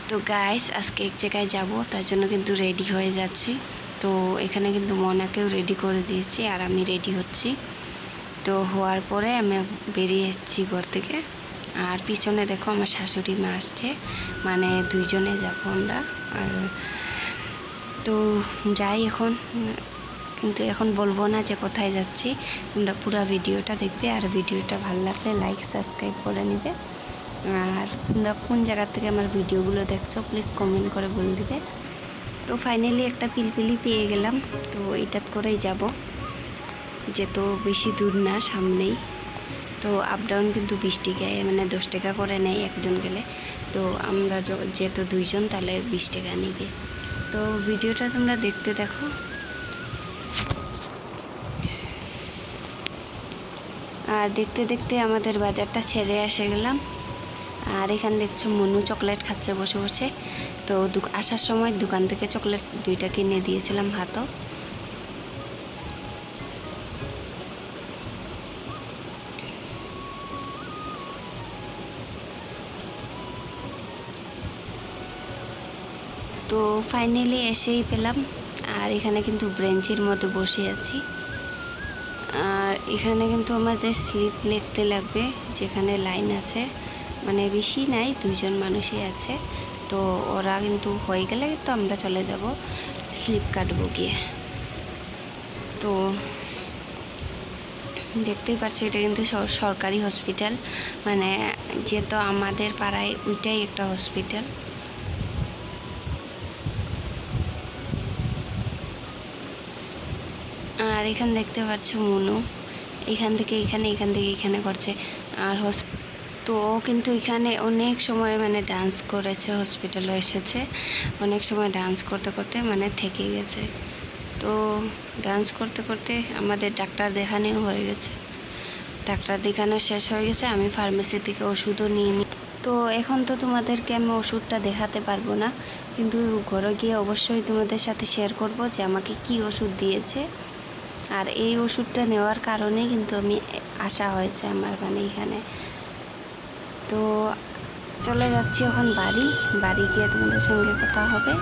তো গাইস আজকে এক জায়গায় যাব, তার জন্য কিন্তু রেডি হয়ে যাচ্ছি। তো এখানে কিন্তু মনাকেও রেডি করে দিয়েছি আর আমি রেডি হচ্ছি। তো হওয়ার পরে আমি বেরিয়ে এসেছি ঘর থেকে। আর পিছনে দেখো আমার শাশুড়ি মা আসছে, মানে দুইজনে যাব আমরা। আর তো যাই এখন, কিন্তু এখন বলবো না যে কোথায় যাচ্ছি। তোমরা পুরো ভিডিওটা দেখবে, আর ভিডিওটা ভালো লাগলে লাইক সাবস্ক্রাইব করে নিবে। আর তোমরা কোন জায়গা থেকে আমার ভিডিওগুলো দেখছো প্লিজ কমেন্ট করে বলে দিবে। তো ফাইনালি একটা পিলপিলি পেয়ে গেলাম, তো এটাত করেই যাব, যেহেতু বেশি দূর না, সামনেই। তো আপ ডাউন কিন্তু 20 টাকায়, মানে 10 টাকা করে নেয় একজন গেলে। তো আমরা যেহেতু দুইজন, তাহলে 20 টাকা নিবে। তো ভিডিওটা তোমরা দেখতে দেখো। আর দেখতে দেখতে আমাদের বাজারটা ছেড়ে এসে গেলাম। আর এখানে দেখছো মনু চকলেট খাচ্ছে বসে বসে। তো আসার সময় দোকান থেকে চকলেট 2টা কিনে দিয়েছিলাম হাতও। তো ফাইনালি এসেই পেলাম। আর এখানে কিন্তু ব্রেঞ্চের মধ্যে বসে আছি। আর এখানে কিন্তু আমাদের স্লিপ লিখতে লাগবে, যেখানে লাইন আছে, মানে বেশি নাই, 2জন মানুষই আছে। তো ওরা কিন্তু হয়ে গেলে তো আমরা চলে যাব স্লিপ কাটবো গিয়ে। তো দেখতেই পাচ্ছ এটা কিন্তু সরকারি হসপিটাল, মানে যেহেতু আমাদের পাড়ায় ওইটাই একটা হসপিটাল। আর এখানে দেখতে পাচ্ছ মনু এখান থেকে এখানে করছে। আর তো ও কিন্তু এখানে অনেক সময় মানে ডান্স করেছে, হসপিটালে এসেছে, অনেক সময় ডান্স করতে করতে মানে থেকে গেছে। তো ডান্স করতে করতে আমাদের ডাক্তার দেখানোও হয়ে গেছে, ডাক্তার দেখানো শেষ হয়ে গেছে। আমি ফার্মেসি থেকে ওষুধও নিয়ে নিই। তো এখন তো তোমাদেরকে আমি ওষুধটা দেখাতে পারবো না, কিন্তু ঘরে গিয়ে অবশ্যই তোমাদের সাথে শেয়ার করব যে আমাকে কি ওষুধ দিয়েছে। আর এই ওষুধটা নেওয়ার কারণেই কিন্তু আমি আসা হয়েছে আমার, মানে এখানে। তো চলে যাচ্ছি এখন বাড়ি গিয়ে তোমাদের সঙ্গে কথা হবে।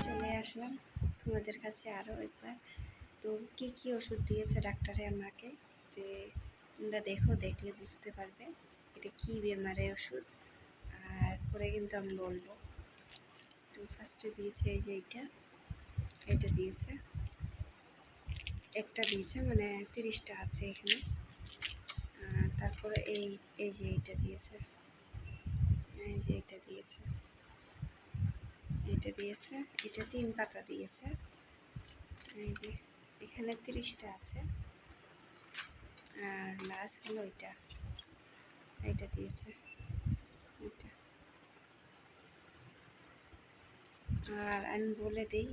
চলে আসলাম তোমাদের কাছে আরও একবার। তো কি কি ওষুধ দিয়েছে ডাক্তারে আমাকে, যে তোমরা দেখলে বুঝতে পারবে এটা কি বেমারের ওষুধ। আর পরে কিন্তু আমি বলবো। তো ফার্স্টে দিয়েছে এই যে এটা দিয়েছে, একটা দিয়েছে, মানে 30টা আছে এখানে। তারপরে এই যে এটা দিয়েছে, এই যে এটা দিয়েছে, এটা 3 পাতা দিয়েছে। এই যে এখানে 30টা আছে। আর লাস্ট হলো এটা দিয়েছে, এটা। আর আমি বলে দিই,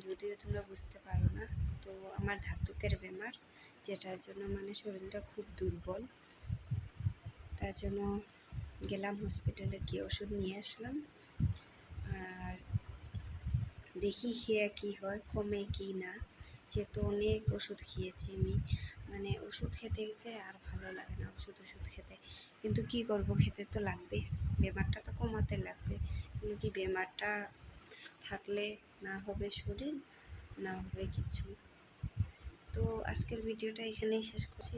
যদিও তোমরা বুঝতে পারো না, তো আমার ধাতুকের বেমার, যেটার জন্য মানে শরীরটা খুব দুর্বল। তার জন্য গেলাম হসপিটালে, গিয়ে ওষুধ নিয়ে আসলাম। আর দেখি খেয়ে কী হয়, কমে কি না। যেহেতু অনেক ওষুধ খেয়েছি আমি, মানে ওষুধ খেতে খেতে আর ভালো লাগে না ওষুধ খেতে। কিন্তু কি করব, খেতে তো লাগবে, বেমারটা তো কমাতে লাগবে। কিন্তু কি, বেমারটা থাকলে না হবে শরীর, না হবে কিছু। তো আজকের ভিডিওটা এখানেই শেষ করছি।